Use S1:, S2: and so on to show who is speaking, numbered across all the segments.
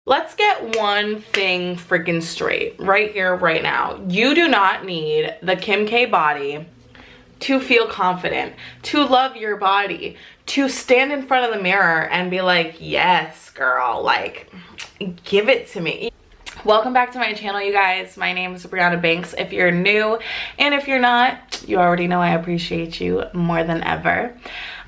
S1: Let's get one thing freaking straight right here, right now. You do not need the Kim K body to feel confident, to love your body, to stand in front of the mirror and be like, yes, girl, like, give it to me. Welcome back to my channel, you guys. My name is Brianna Banks if you're new, and if you're not, you already know I appreciate you more than ever.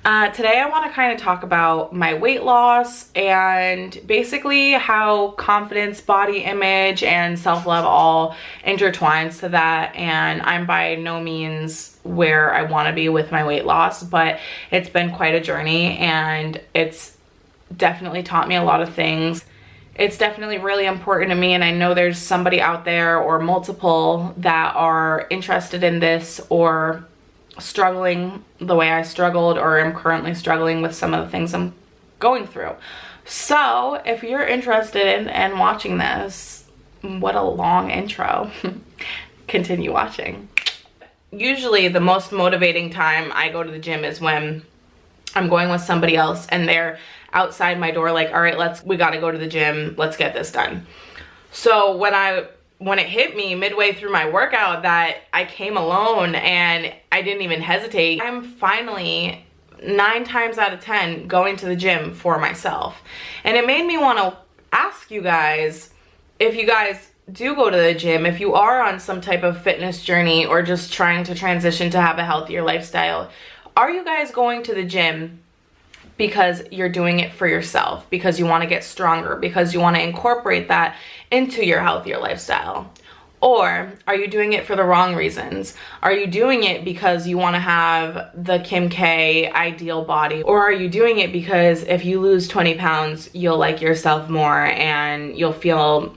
S1: Today I want to kind of talk about my weight loss and basically how confidence, body image, and self-love all intertwines to that. And I'm by no means where I want to be with my weight loss, but it's been quite a journey and it's definitely taught me a lot of things. It's definitely really important to me, and I know there's somebody out there or multiple that are interested in this or struggling the way I struggled or am currently struggling with some of the things I'm going through. So if you're interested in watching this, what a long intro. Continue watching. Usually the most motivating time I go to the gym is when I'm going with somebody else and they're outside my door like, all right, we gotta go to the gym, let's get this done. So when it hit me midway through my workout that I came alone and I didn't even hesitate, I'm finally 9 times out of 10 going to the gym for myself. And it made me want to ask you guys, if you guys do go to the gym, if you are on some type of fitness journey or just trying to transition to have a healthier lifestyle, are you guys going to the gym because you're doing it for yourself, because you want to get stronger, because you want to incorporate that into your healthier lifestyle? Or are you doing it for the wrong reasons? Are you doing it because you want to have the Kim K ideal body? Or are you doing it because if you lose 20 pounds, you'll like yourself more and you'll feel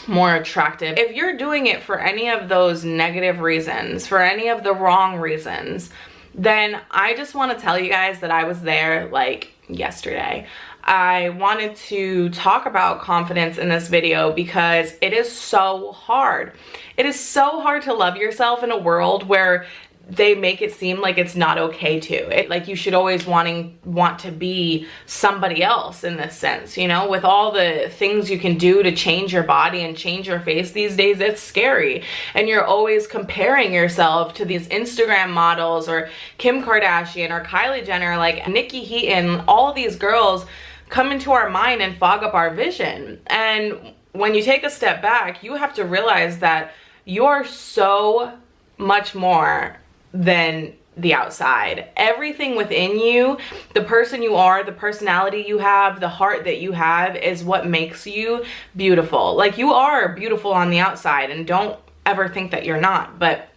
S1: more attractive? If you're doing it for any of those negative reasons, for any of the wrong reasons, then I just want to tell you guys that I was there like yesterday. I wanted to talk about confidence in this video because it is so hard. It is so hard to love yourself in a world where they make it seem like it's not okay to. Like you should always want to be somebody else in this sense, you know, with all the things you can do to change your body and change your face these days. It's scary. And you're always comparing yourself to these Instagram models or Kim Kardashian or Kylie Jenner, like Nikki Heaton. All these girls come into our mind and fog up our vision. And when you take a step back, you have to realize that you're so much more than the outside. Everything within you, the person you are, the personality you have, the heart that you have is what makes you beautiful. Like you are beautiful on the outside, and don't ever think that you're not, but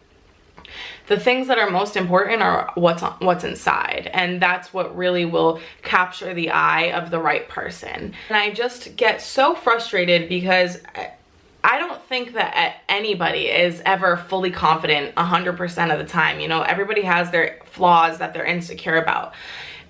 S1: the things that are most important are what's inside, and that's what really will capture the eye of the right person. And I just get so frustrated because I don't think that anybody is ever fully confident 100% of the time. You know, everybody has their flaws that they're insecure about.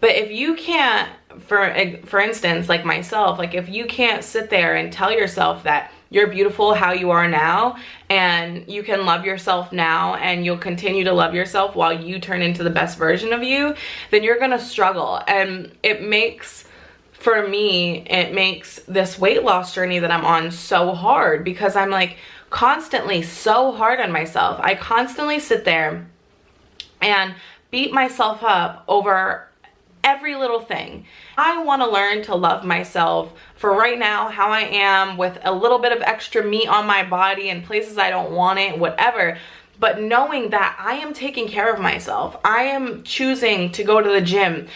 S1: But if you can't, for instance, like myself, like if you can't sit there and tell yourself that you're beautiful how you are now, and you can love yourself now, and you'll continue to love yourself while you turn into the best version of you, then you're gonna struggle. And for me, it makes this weight loss journey that I'm on so hard because I'm like constantly so hard on myself. I constantly sit there and beat myself up over every little thing. I want to learn to love myself for right now, how I am, with a little bit of extra meat on my body and places I don't want it, whatever. But knowing that I am taking care of myself, I am choosing to go to the gym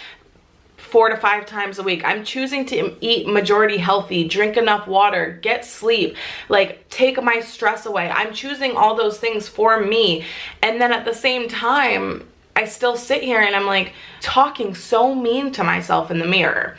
S1: 4 to 5 times a week. I'm choosing to eat majority healthy, drink enough water, get sleep, like take my stress away. I'm choosing all those things for me. And then at the same time, I still sit here and I'm like talking so mean to myself in the mirror.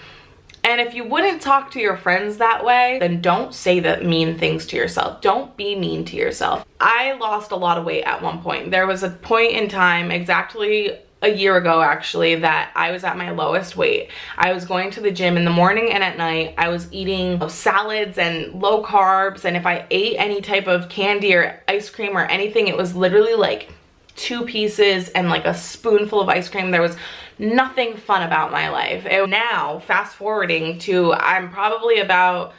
S1: And if you wouldn't talk to your friends that way, then don't say the mean things to yourself. Don't be mean to yourself. I lost a lot of weight at one point. There was a point in time, exactly a year ago actually, that I was at my lowest weight. I was going to the gym in the morning and at night. I was eating salads and low carbs, and if I ate any type of candy or ice cream or anything, it was literally like 2 pieces and like a spoonful of ice cream. There was nothing fun about my life. And now, fast forwarding to, I'm probably about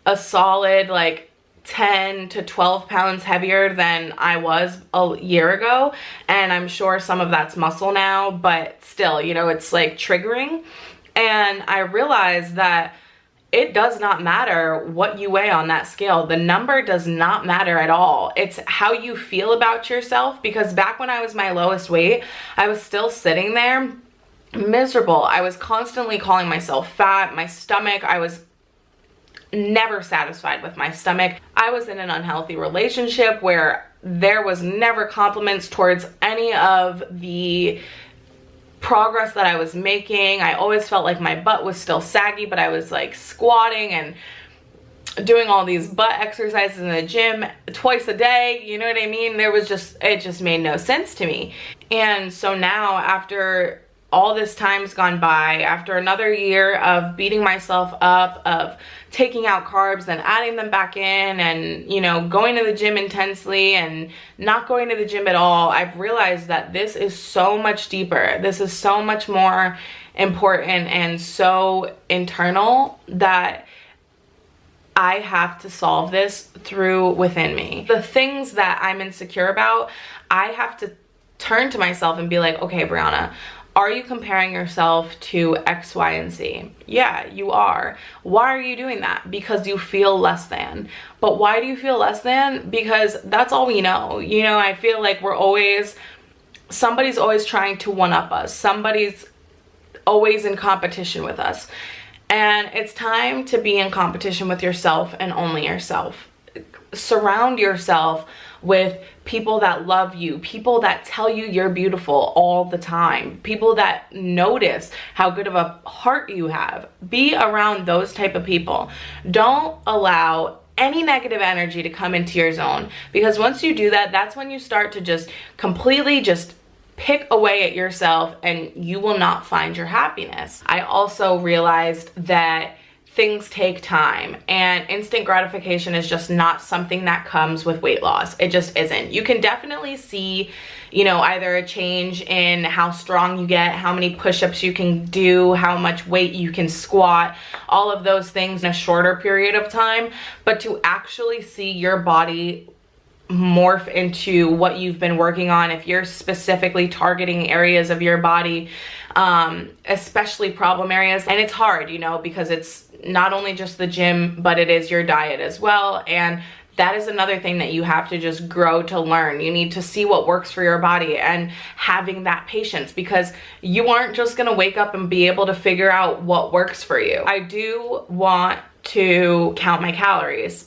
S1: a solid like 10 to 12 pounds heavier than I was a year ago, and I'm sure some of that's muscle now, but still, you know, it's like triggering. And I realized that it does not matter what you weigh on that scale. The number does not matter at all. It's how you feel about yourself, because back when I was my lowest weight, I was still sitting there miserable. I was constantly calling myself fat. My stomach, I was never satisfied with my stomach. I was in an unhealthy relationship where there was never compliments towards any of the progress that I was making. I always felt like my butt was still saggy, but I was like squatting and doing all these butt exercises in the gym twice a day, you know what I mean? It just made no sense to me. And so now, after all this time's gone by, after another year of beating myself up, of taking out carbs and adding them back in, and, you know, going to the gym intensely and not going to the gym at all, I've realized that this is so much deeper. This is so much more important and so internal that I have to solve this through within me. The things that I'm insecure about, I have to turn to myself and be like, okay, Brianna, are you comparing yourself to X, Y, and Z? Yeah, you are. Why are you doing that? Because you feel less than. But why do you feel less than? Because that's all we know. You know, I feel like somebody's always trying to one-up us. Somebody's always in competition with us. And it's time to be in competition with yourself and only yourself. Surround yourself with people that love you, people that tell you you're beautiful all the time, people that notice how good of a heart you have. Be around those type of people. Don't allow any negative energy to come into your zone, because once you do that, that's when you start to just completely just pick away at yourself, and you will not find your happiness. I also realized that things take time, and instant gratification is just not something that comes with weight loss. It just isn't. You can definitely see, you know, either a change in how strong you get, how many push-ups you can do, how much weight you can squat, all of those things in a shorter period of time. But to actually see your body morph into what you've been working on, if you're specifically targeting areas of your body, especially problem areas, and it's hard, you know, because it's not only just the gym, but it is your diet as well. And that is another thing that you have to just grow to learn. You need to see what works for your body, and having that patience, because you aren't just gonna wake up and be able to figure out what works for you. I do want to count my calories,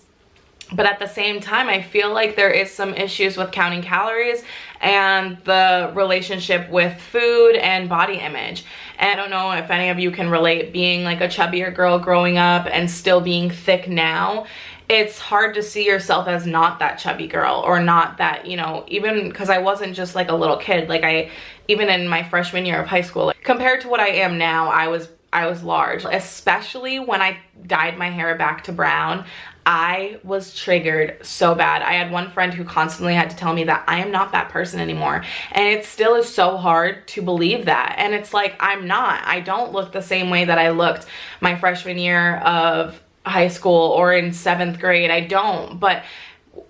S1: but at the same time, I feel like there is some issues with counting calories and the relationship with food and body image. And I don't know if any of you can relate, being like a chubbier girl growing up and still being thick now. It's hard to see yourself as not that chubby girl, or not that, you know, even because I wasn't just like a little kid. Like even in my freshman year of high school, like, compared to what I am now, I was large, especially when I dyed my hair back to brown. I was triggered so bad. I had one friend who constantly had to tell me that I am not that person anymore. And it still is so hard to believe that. And it's like, I'm not. I don't look the same way that I looked my freshman year of high school or in 7th grade. I don't. But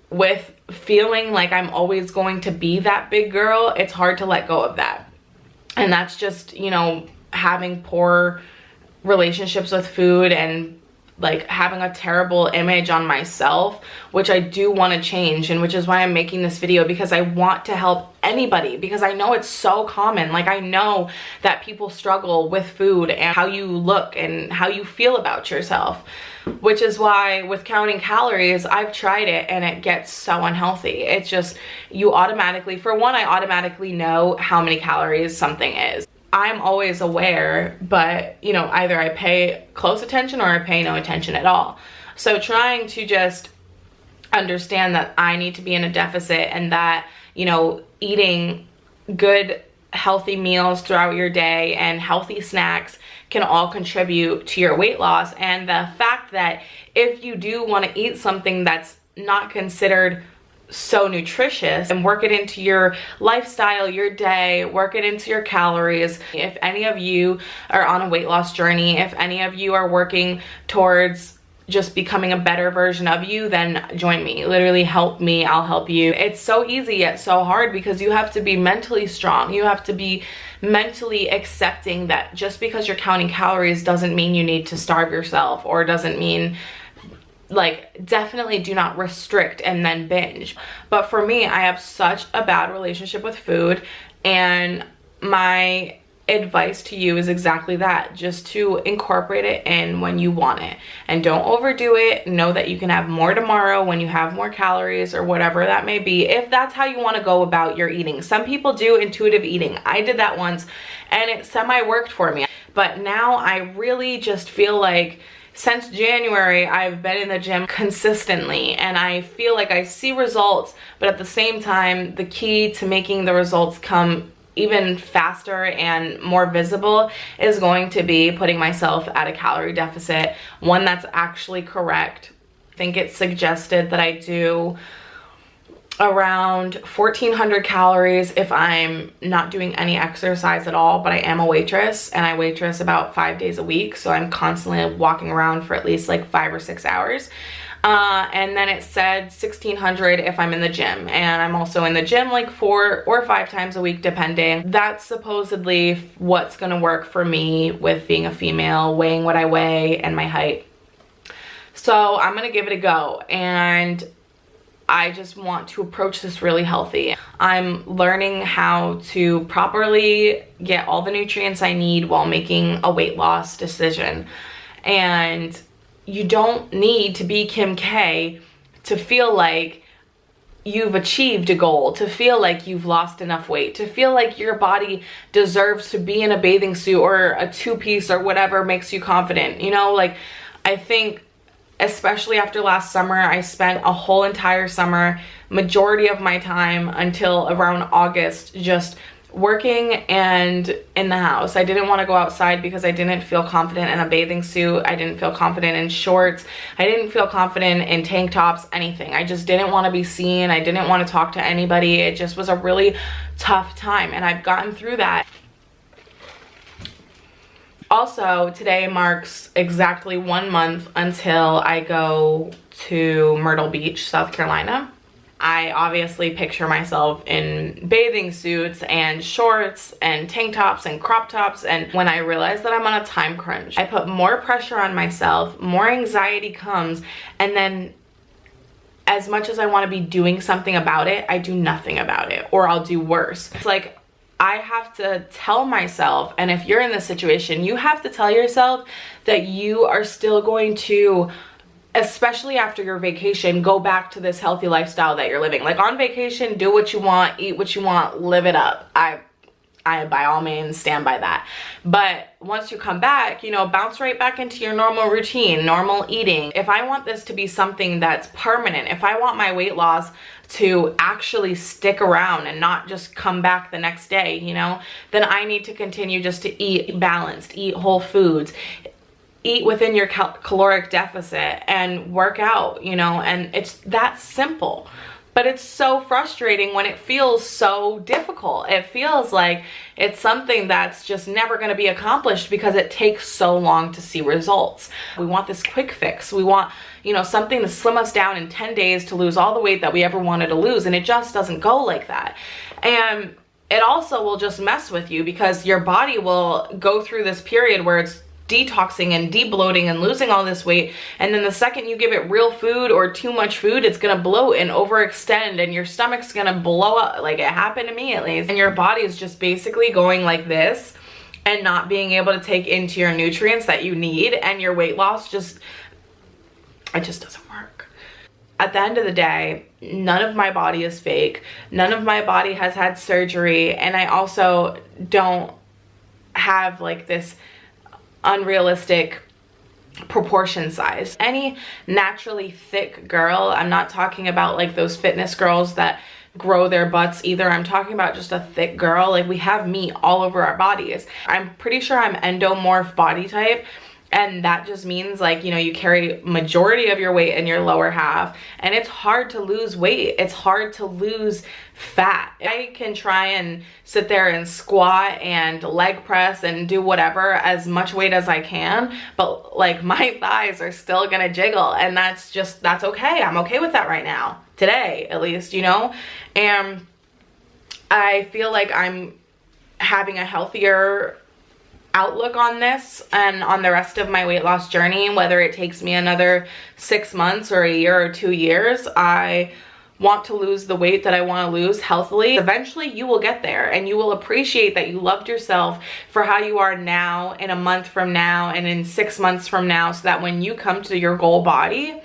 S1: with feeling like I'm always going to be that big girl, it's hard to let go of that. And that's just, you know, having poor relationships with food and like having a terrible image on myself, which I do want to change, and which is why I'm making this video, because I want to help anybody, because I know it's so common. Like, I know that people struggle with food and how you look and how you feel about yourself, which is why with counting calories, I've tried it and it gets so unhealthy. It's just, you automatically, for one, I automatically know how many calories something is. I'm always aware, but, you know, either I pay close attention or I pay no attention at all. So trying to just understand that I need to be in a deficit, and that, you know, eating good, healthy meals throughout your day and healthy snacks can all contribute to your weight loss. And the fact that if you do want to eat something that's not considered so nutritious, and work it into your lifestyle, your day, work it into your calories. If any of you are on a weight loss journey, if any of you are working towards just becoming a better version of you, then join me. Literally help me, I'll help you. It's so easy yet so hard because you have to be mentally strong. You have to be mentally accepting that just because you're counting calories doesn't mean you need to starve yourself, or doesn't mean, like, definitely do not restrict and then binge. But for me, I have such a bad relationship with food, and my advice to you is exactly that, just to incorporate it in when you want it, and don't overdo it. Know that you can have more tomorrow when you have more calories, or whatever that may be, if that's how you want to go about your eating. Some people do intuitive eating. I did that once and it semi worked for me, but now I really just feel like since January I've been in the gym consistently, and I feel like I see results. But at the same time, the key to making the results come even faster and more visible is going to be putting myself at a calorie deficit, one that's actually correct. I think it's suggested that I do around 1,400 calories if I'm not doing any exercise at all, but I am a waitress, and I waitress about 5 days a week, so I'm constantly walking around for at least like 5 or 6 hours. And then it said 1,600 if I'm in the gym, and I'm also in the gym like 4 or 5 times a week depending. That's supposedly what's gonna work for me with being a female, weighing what I weigh, and my height. So I'm gonna give it a go, and I just want to approach this really healthy. I'm learning how to properly get all the nutrients I need while making a weight loss decision. And you don't need to be Kim K to feel like you've achieved a goal, to feel like you've lost enough weight, to feel like your body deserves to be in a bathing suit or a 2-piece or whatever makes you confident. You know, like, I think especially after last summer, I spent a whole entire summer, majority of my time until around August, just working and in the house. I didn't want to go outside because I didn't feel confident in a bathing suit. I didn't feel confident in shorts. I didn't feel confident in tank tops, anything. I just didn't want to be seen. I didn't want to talk to anybody. It just was a really tough time, and I've gotten through that. Also, today marks exactly 1 month until I go to Myrtle Beach, South Carolina. I obviously picture myself in bathing suits and shorts and tank tops and crop tops, and when I realize that I'm on a time crunch, I put more pressure on myself, more anxiety comes, and then as much as I want to be doing something about it, I do nothing about it, or I'll do worse. It's like I have to tell myself, and if you're in this situation, you have to tell yourself that you are still going to, especially after your vacation, go back to this healthy lifestyle that you're living. Like, on vacation, do what you want, eat what you want, live it up. I by all means stand by that. But once you come back, you know, bounce right back into your normal routine, normal eating. If I want this to be something that's permanent, if I want my weight loss to actually stick around and not just come back the next day, you know, then I need to continue just to eat balanced, eat whole foods, eat within your caloric deficit, and work out, you know, and it's that simple. But it's so frustrating when it feels so difficult. It feels like it's something that's just never going to be accomplished because it takes so long to see results. We want this quick fix. We want, you know, something to slim us down in 10 days to lose all the weight that we ever wanted to lose, and it just doesn't go like that. And it also will just mess with you because your body will go through this period where it's detoxing and debloating and losing all this weight, and then the second you give it real food or too much food, it's gonna bloat and overextend, and your stomach's gonna blow up, like it happened to me at least, and your body is just basically going like this and not being able to take into your nutrients that you need, and your weight loss just, it just doesn't work. At the end of the day, none of my body is fake. None of my body has had surgery, and I also don't have like this unrealistic proportion size. Any naturally thick girl, I'm not talking about like those fitness girls that grow their butts either, I'm talking about just a thick girl. Like, we have meat all over our bodies. I'm pretty sure I'm endomorph body type, And that just means, like, you know, you carry majority of your weight in your lower half, and it's hard to lose weight. It's hard to lose fat. I can try and sit there and squat and leg press and do whatever, as much weight as I can, but like my thighs are still gonna jiggle, and that's okay. I'm okay with that right now, today at least, you know. And I feel like I'm having a healthier outlook on this and on the rest of my weight loss journey. Whether it takes me another 6 months or a year or 2 years, I want to lose the weight that I want to lose healthily. Eventually you will get there, and you will appreciate that you loved yourself for how you are now, in a month from now, and in 6 months from now, so that when you come to your goal body,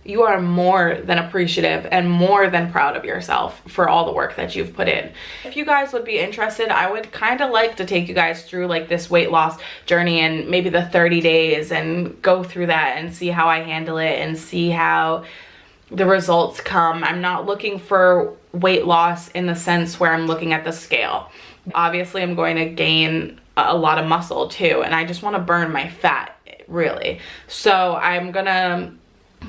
S1: you are more than appreciative and more than proud of yourself for all the work that you've put in. If you guys would be interested, I would kind of like to take you guys through like this weight loss journey and maybe the 30 days and go through that and see how I handle it and see how the results come. I'm not looking for weight loss in the sense where I'm looking at the scale. Obviously, I'm going to gain a lot of muscle too, and I just want to burn my fat, really. So I'm gonna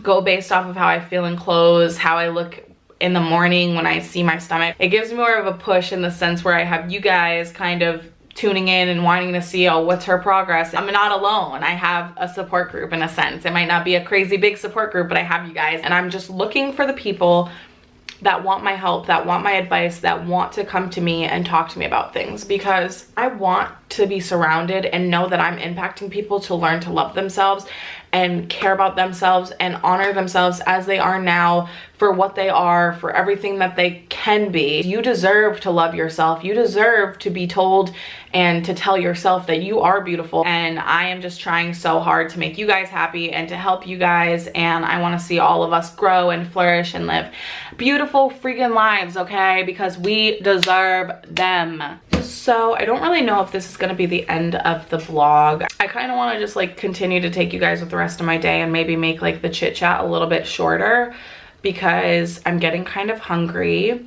S1: go based off of how I feel in clothes, how I look in the morning when I see my stomach. It gives me more of a push in the sense where I have you guys kind of tuning in and wanting to see, oh, what's her progress? I'm not alone. I have a support group in a sense. It might not be a crazy big support group, but I have you guys, and I'm just looking for the people that want my help, that want my advice, that want to come to me and talk to me about things, because I want to be surrounded and know that I'm impacting people to learn to love themselves and care about themselves and honor themselves as they are now, for what they are, for everything that they can be. You deserve to love yourself. You deserve to be told and to tell yourself that you are beautiful. And I am just trying so hard to make you guys happy and to help you guys. And I want to see all of us grow and flourish and live beautiful freaking lives, okay? Because we deserve them. So I don't really know if this is going to be the end of the vlog. I kind of want to just like continue to take you guys with the rest of my day and maybe make like the chit chat a little bit shorter, because I'm getting kind of hungry.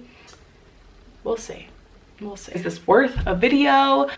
S1: We'll see. We'll see. Is this worth a video?